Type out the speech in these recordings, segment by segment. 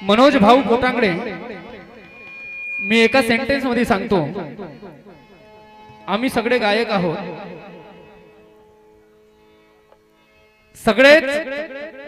मनोज भाऊ कोटांगडे, मी एका सेंटेन्स मध्ये सांगतो, आम्ही सगळे गायक आहोत, सगळेच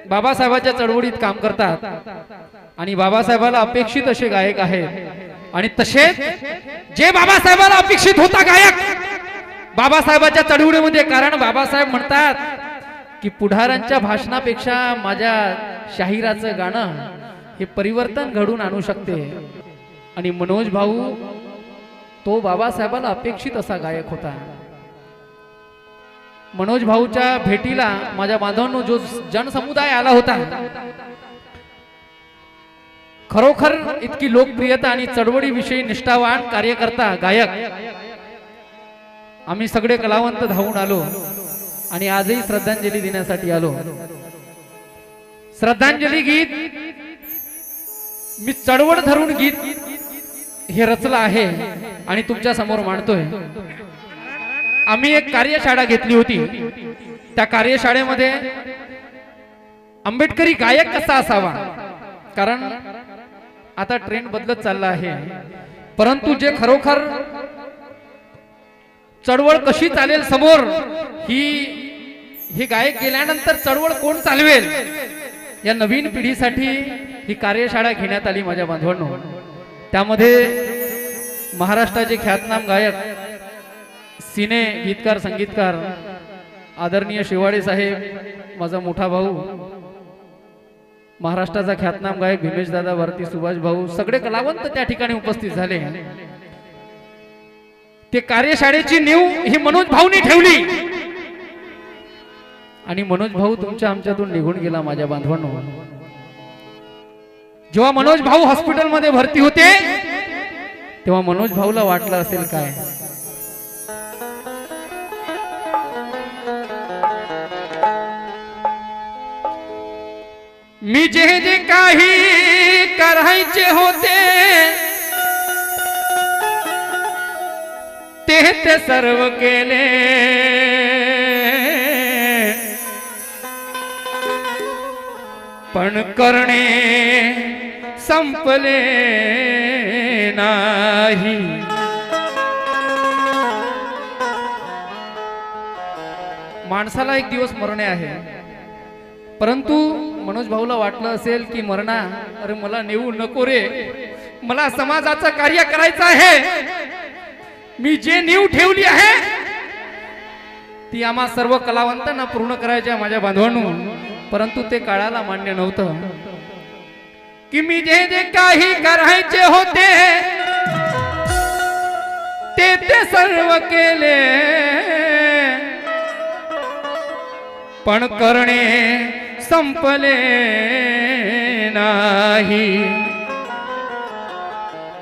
बाबासाहेबांच्या चळवळीत काम करतात आणि बाबासाहेबाला अपेक्षित असे गायक आहेत आणि तसेच जे बाबासाहेबाला अपेक्षित होता गायक बाबासाहेबांच्या चळवळीमध्ये, कारण बाबासाहेब म्हणतात की पुढाऱ्यांच्या भाषणापेक्षा माझ्या शाहिराचं गाणं हे परिवर्तन घडून आणू शकते आणि मनोज भाऊ तो बाबासाहेबाला अपेक्षित असा गायक होता। मनोज भाऊच्या भेटीला माझ्या बांधवांनो जो जनसमुदाय आला होता, खरोखर इतकी लोकप्रियता आणि चळवळीविषयी निष्ठावान कार्यकर्ता गायक आम्ही सगळे कलावंत धावून आलो आणि आजही श्रद्धांजली देण्यासाठी आलो। श्रद्धांजली गीत मी चळवळ धरून गीत हे रचलं आहे आणि तुमच्या समोर मांडतोय। आम्ही एक कार्यशाळा घेतली होती, त्या कार्यशाळेमध्ये आंबेडकरी गायक कसा असावा, कारण आता ट्रेंड बदलत चालला आहे, परंतु जे खरोखर चळवळ कशी चालेल समोर ही गायक गेल्यानंतर चळवळ कोण चालवेल या नवीन पिढीसाठी ही कार्यशाळा घेण्यात आली माझ्या बांधवांनो। त्यामध्ये महाराष्ट्राचे ख्यातनाम गायक, सिने गीतकार, संगीतकार आदरणीय शिवाडे साहेब, माझा मोठा भाऊ, महाराष्ट्राचा ख्यातनाम गायक भीमेश दादा भारती, सुभाष भाऊ, सगळे कलावंत त्या ठिकाणी उपस्थित झाले। ते कार्यशाळेची नीव ही मनोज भाऊनी ठेवली आणि मनोज भाऊ तुमच्या आमच्यातून निघून गेला माझ्या बांधवांनो। जेव्हा मनोज भाऊ हॉस्पिटलमध्ये भरती होते तेव्हा मनोज भाऊला वाटलं असेल काय, मी जे जे काही करायचे होते ते सर्व केले, पण करणे संपले नाही। माणसाला एक दिवस मरणे आहे, परंतु मनोज भाऊला वाटलं असेल की मरणा, अरे मला नेऊ नको रे, मला समाजाचं कार्य करायचं आहे, मी जे नीव ठेवली आहे ती आम्हा सर्व कलावंतांना पूर्ण करायची आहे माझ्या बांधवांनो। परंतु ते काळाला मान्य नव्हतं की मी जे जे काही करायचे होते ते सर्व केले, पण करणे संपले नाही।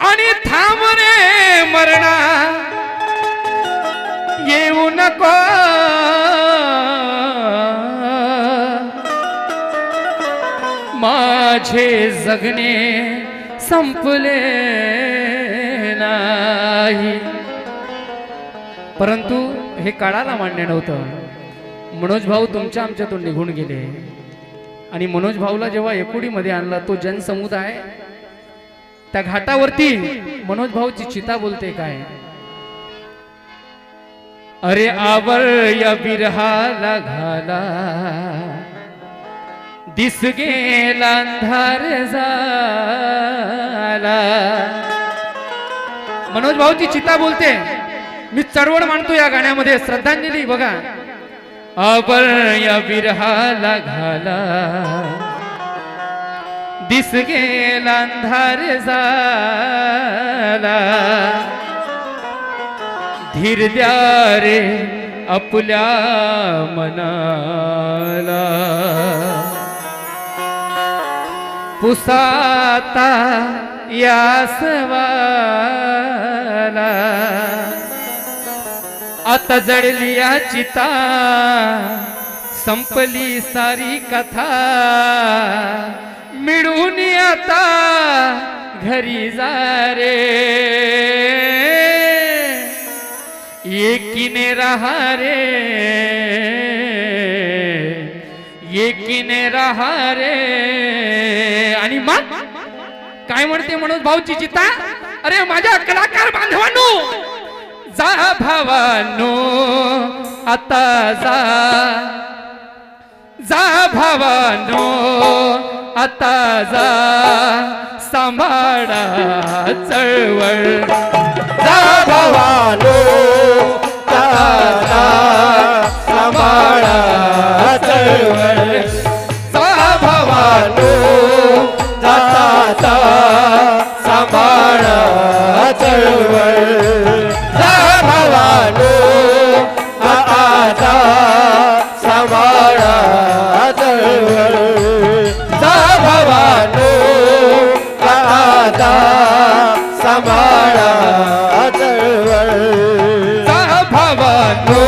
आणि थांबणे मरणा येऊ नको, माझे जगणे संपले नाही। परंतु हे काळाला मान्य नव्हतं। मनोज भाऊ तुमच्या आमच्यातून निघून गेले आणि मनोज भाऊला जेव्हा एकुडीमध्ये आणला तो जनसमुदाय, त्या घाटावरती मनोज भाऊची चिता बोलते काय, अरे आवर या बिरहाला घाला, दिस गेला अंधार झाला। मनोज भाऊची चिता बोलते, मी चळवळ मांडतो या गाण्यामध्ये, श्रद्धांजली बघा। आवर या बिरहाला घाला, दिस गेला अंधार झाला, धीर द्या रे आपल्या मनाला, पुसाता या सवाला, आता जडली या चिता संपली सारी कथा मिळून आता घरी जा रे एकीने रहा रे एकीने रहा रे। आणि मग काय म्हणते मनोज भाऊची चिता अरे माझ्या कलाकार बांधवांनो जा भावानो आता जा जा भावानो आता जा सांभाळा चळवळ जा भावानो आता जा सांभाळा चळवळ जा भावानो आता जा सांभाळा चळवळ जा भावानो आता जा सांभाळा चळवळ जा भावानो आता जा सांभाळा चळवळ जा भावानो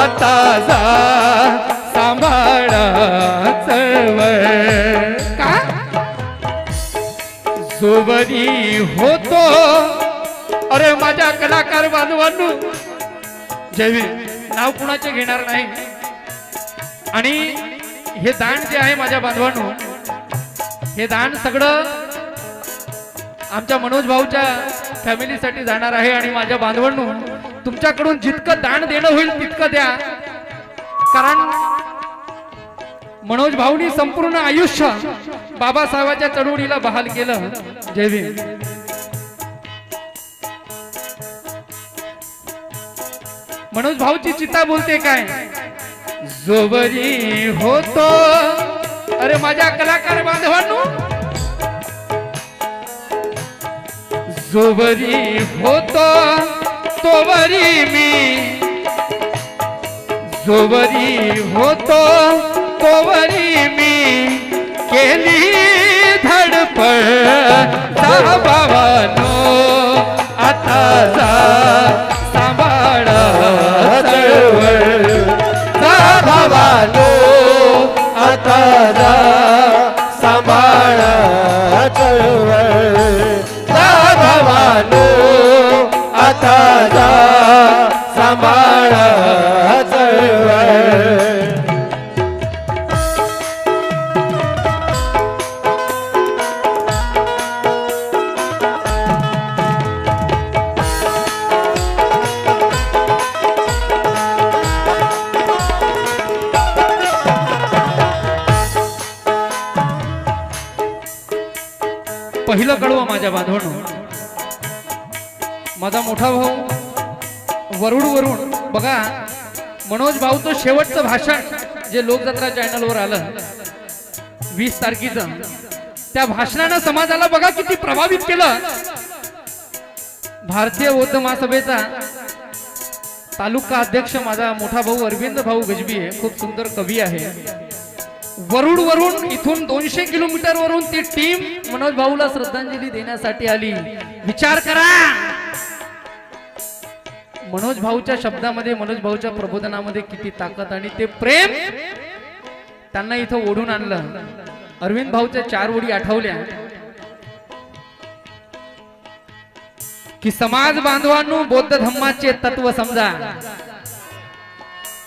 आता जा सांभाळा चळवळ का सोबरी होतो अरे माझ्या कलाकार बांधवांनो जय नाव कुणाचे घेणार नाही आणि हे दान जे आहे माझ्या बांधवांनो हे दान सगळं आमच्या मनोज भाऊच्या फॅमिलीसाठी जाणार आहे आणि माझ्या बांधवांनो तुमच्याकडून जितकं दान देणं होईल तितकं द्या कारण मनोज भाऊनी संपूर्ण आयुष्य बाबासाहेबांच्या चळवळीला बहाल केलं। जय भीम। मनोज भाऊची चिता बोलते काय जोबरी होतो अरे माझ्या कलाकार बांधवांनो जोबरी होतो तोवरी मी जोबरी होतो तोवरी मी केली धडपड जा भावानो आता जा सांभाळा चळवळ जा भावानो आता जा सांभाळा चळवळ जा भावानो आता जा सांभाळा चळवळ पहिलं कडवं माझ्या बांधवांनो माझा मोठा भाऊ वरुड बघा मनोज भाऊचं शेवटचं भाषण जे लोकजत्रा चॅनलवर आलं 20 तारखेचं त्या भाषणानं समाजाला बघा किती प्रभावित केलं। भारतीय बौद्ध महासभेचा तालुका अध्यक्ष माझा मोठा भाऊ अरविंद भाऊ गजबी आहे खूप सुंदर कवी आहे। वरुड इथून 200 किलोमीटर वरून ती टीम मनोज भाऊला श्रद्धांजली देण्यासाठी आली। विचार करा मनोज भाऊच्या शब्दामध्ये मनोज भाऊच्या प्रबोधनामध्ये किती ताकद आणि ते प्रेम त्यांना इथं ओढून आणलं। अरविंद भाऊच्या 4 ओळी आठवल्या की समाज बांधवांनो बौद्ध धम्माचे तत्व समजा।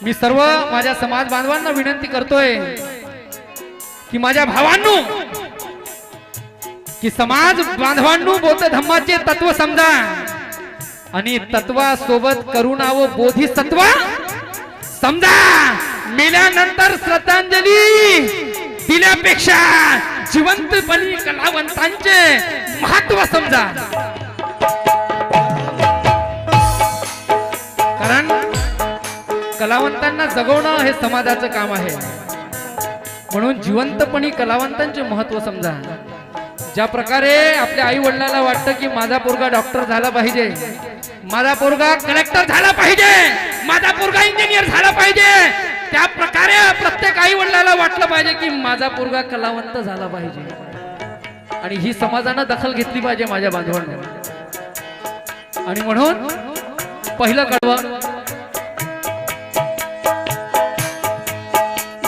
मी सर्व माझ्या समाज बांधवांना विनंती करतोय की माझ्या भावांनो की समाज बांधवांनो बौद्ध धम्माचे तत्व समजा आणि तत्वासोबत करुणा व बोधिसत्व समजा। मेल्यानंतर श्रद्धांजली दिल्यापेक्षा जिवंतपणी कलावंतांचे महत्व समजा कारण कलावंतांना जगवणं हे समाजाचं काम आहे म्हणून जिवंतपणी कलावंतांचे महत्व समजा। ज्या प्रकारे आपल्या आई वडिलांना वाटतं की माझा पोरगा डॉक्टर झाला पाहिजे माझा पोरगा कलेक्टर झाला पाहिजे माझा पोरगा इंजिनियर झाला पाहिजे त्या प्रकारे प्रत्येक आई वडिलांना वाटलं पाहिजे की माझा पोरगा कलावंत झाला पाहिजे आणि ही समाजाने दखल घेतली पाहिजे माझ्या बांधवांना। आणि म्हणून पहिलं कडवं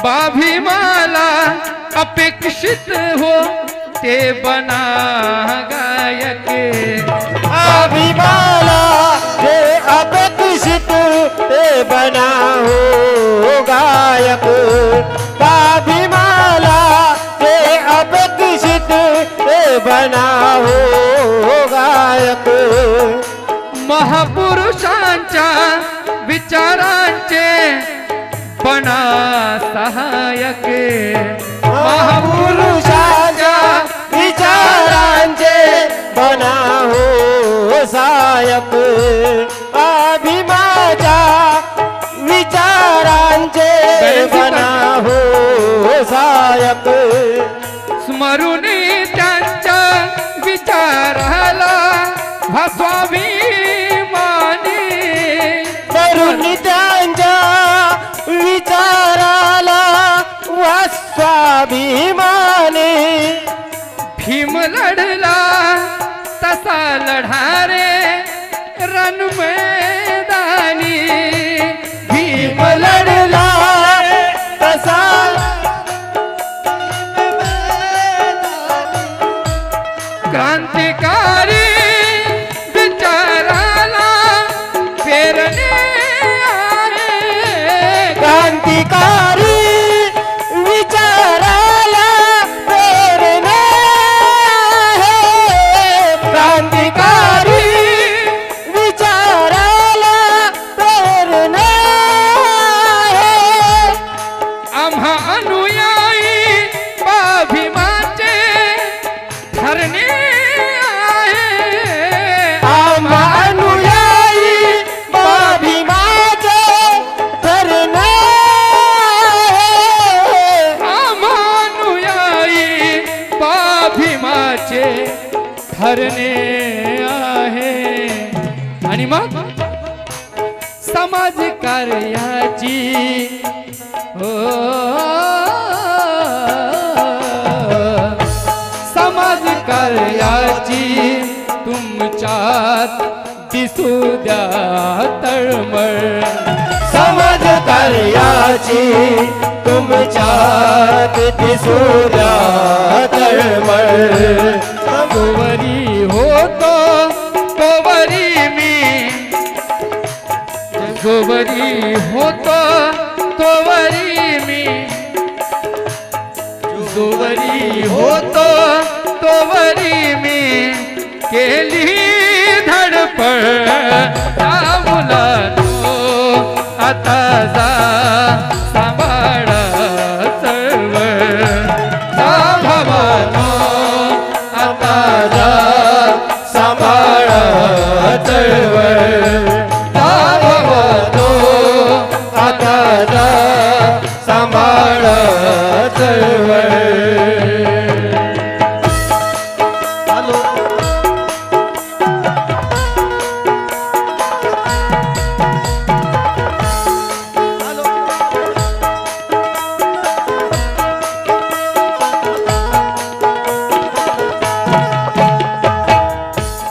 बाभीमाला अपेक्षित हो ते बना गायक अभिमाला जे अपेक्षित ते बनाओ गायक अभिमाला जे अपेक्षित ते बनाओ गायक महापुरुषांच्या विचारांचे बना सहायक महापुरुषाच्या विचारांचे बनाओ सहायक अभिमाच्या विचारांचे बनाओ सहायक स्मरुनी त्यांच्या विचाराला स्वाभिमानी तरुण त्यांच्या विचाराला वा स्वाभिमानी भीम लढला तसा लढारे रण मैदानी भीम लढला तसा क्रांतिकारी विचाराला फेरणे आहे क्रांतिकारी विचाराला प्रेरणा आहे क्रांतिकारी विचाराला प्रेरणा आहे आम्हा अनुयायी अभिमाचे ठरणे आहे आम्हा अनुयायी अभिमाचे ठरणे आहे आम्हा अनुयायी अभिमाचे ठरणे आहे आणि मग समाज कार्याची हो समाज कार्याची तुमच्यात दिसू द्या तळमळ समाज कार्याची तुमच्यात दिसू द्या तळमळ तोवरी होतो तोवरी मी जोवरी होतो तोवरी मी जोवरी होतो तोवरी मी केली धडपड त्या मुलानो आता जा सांभाळ चळवळ जा भावानो आता जा सांभाळ चळवळ जा भावानो आता जा सांभाळ चळवळ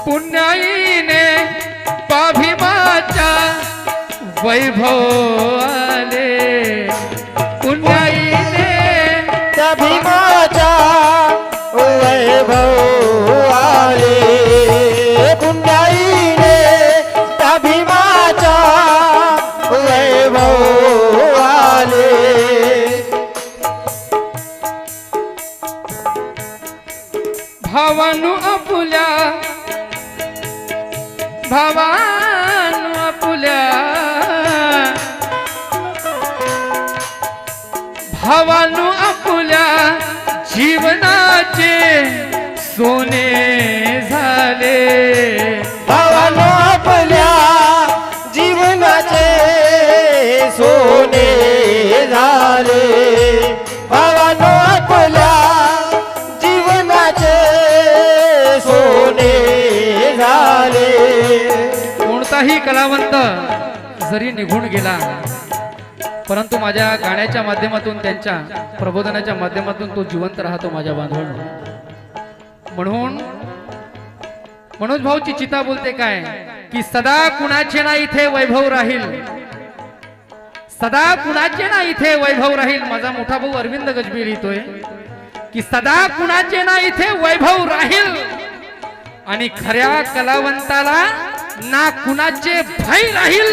पुण्याईने पाभिमाच्या वैभव आले पुण्याईने त्या भीमाच्या वैभव आले पुण्याईने त्या भीमाच्या वैभव आले भावानु आपुल्या भावानु आपुल्या भावानु आपुल्या जीवनाचे सोने झाले भावानो आपल्या जीवनाचे सोने झाले भावानो आपल्या जीवनाचे सोने झाले कोणताही कलावंत जरी निघून गेला परंतु माझ्या गाण्याच्या माध्यमातून त्यांच्या प्रबोधनाच्या माध्यमातून तो जिवंत राहतो माझ्या बांधवांनो म्हणून मनोज भाऊची चिता बोलते काय की सदा कुणाचे ना इथे वैभव राहील सदा कुणाचे ना इथे वैभव राहील. माझा मोठा भाऊ अरविंद गजबी लिहितोय की सदा कुणाचे ना इथे वैभव राहील आणि खऱ्या कलावंताला ना कुणाचे भय राहील.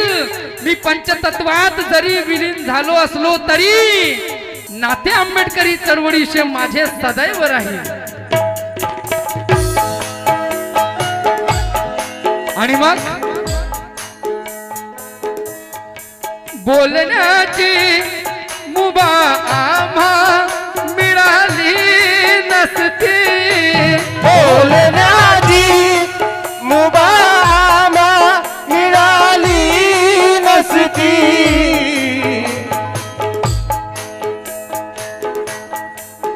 मी पंचतत्वात जरी विलीन झालो असलो तरी नाते आंबेडकरी चळवळीचे माझे सदैव राहील. आणि मग बोलण्याची मुभा आम्हा मिळाली नसती. बोलण्याची मुभा आम्हा मिळाली नसती.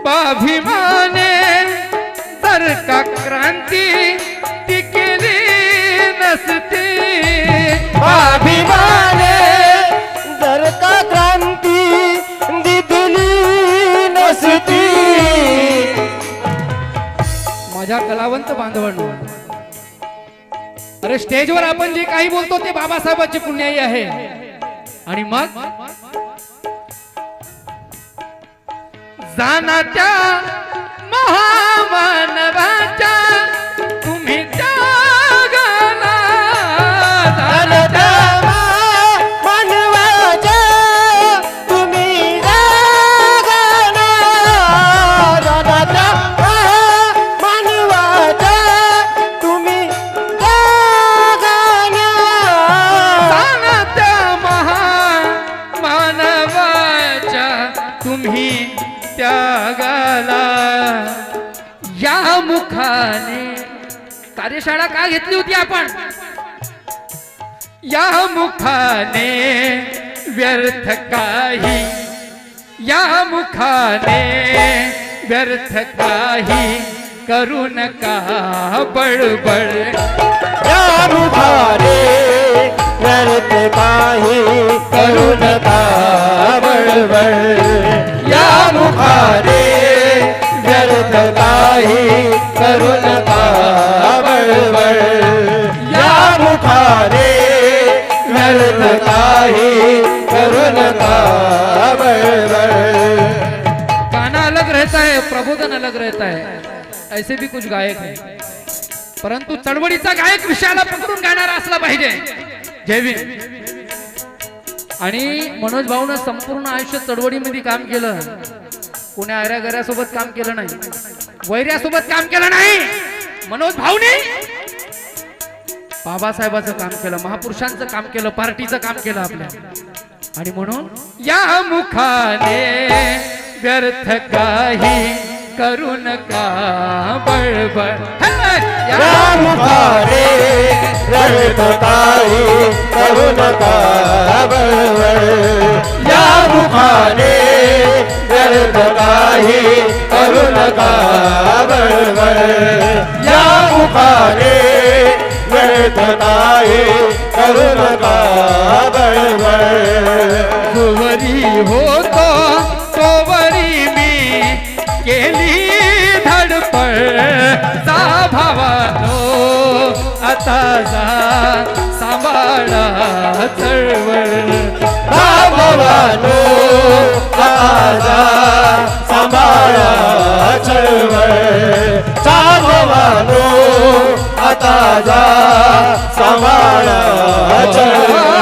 अभिमाने जर का क्रांती टिकली नसती. अभिमाने जर का क्रांती दिली नसती. माझ्या कलावंत बांधवांनो, अरे स्टेजवर आपण जे काही बोलतो ते बाबासाहेबांची पुण्याई आहे. आणि मग जाणत्या महामानवाच्या तुम्ही त्यागाला. जाणत्या मानवाच्या तुम्ही जागाना. जाणत्या मानवाच्या तुम्ही जागाना. जाणत्या महामानवाच्या तुम्ही त्यागाला. या मुखाने कार्यशाळा का घेतली होती आपण? या मुखाने व्यर्थ काही, या मुखाने व्यर्थ काही करू नका बळबळ. या मुखाने व्यर्थ काही करू नका बळबळ. या मुखाने व्यर्थ काही करू नका बळबळ. या मुखाने व्यर्थ काही करू नका बळबळ. गाना अलग रहता है, प्रबोधन अलग रहता है. ऐसे भी कुछ गायक हैं, परंतु चळवळीचा गायक विषयाला पकडून गाणारा असला पाहिजे. जय भीम. आणि मनोज भाऊनं संपूर्ण आयुष्य चळवळीमध्ये काम केलं. कोण्या आऱ्यागऱ्यासोबत काम केलं नाही, वैऱ्यासोबत काम केलं नाही. मनोज भाऊने बाबासाहेबाचं काम केलं, महापुरुषांचं काम केलं, पार्टीचं काम केलं आपल्या. आणि म्हणून या मुखाने व्यर्थ काही करू नका बळबळ. या मुखाने व्यर्थ काही करू नका बळबळ. या मुखाने व्यर्थ काही करू नका बळबळ. या मुखाने व्यर्थ काही करू नका बळबळ. जोवरी होतो तोवरी मी केली धडपड. जा भावानो आता जा सांभाळा चळवळ. जा भावानो आता जा सांभाळा चळवळ. जा भावानो आता जा सांभाळा चळवळ.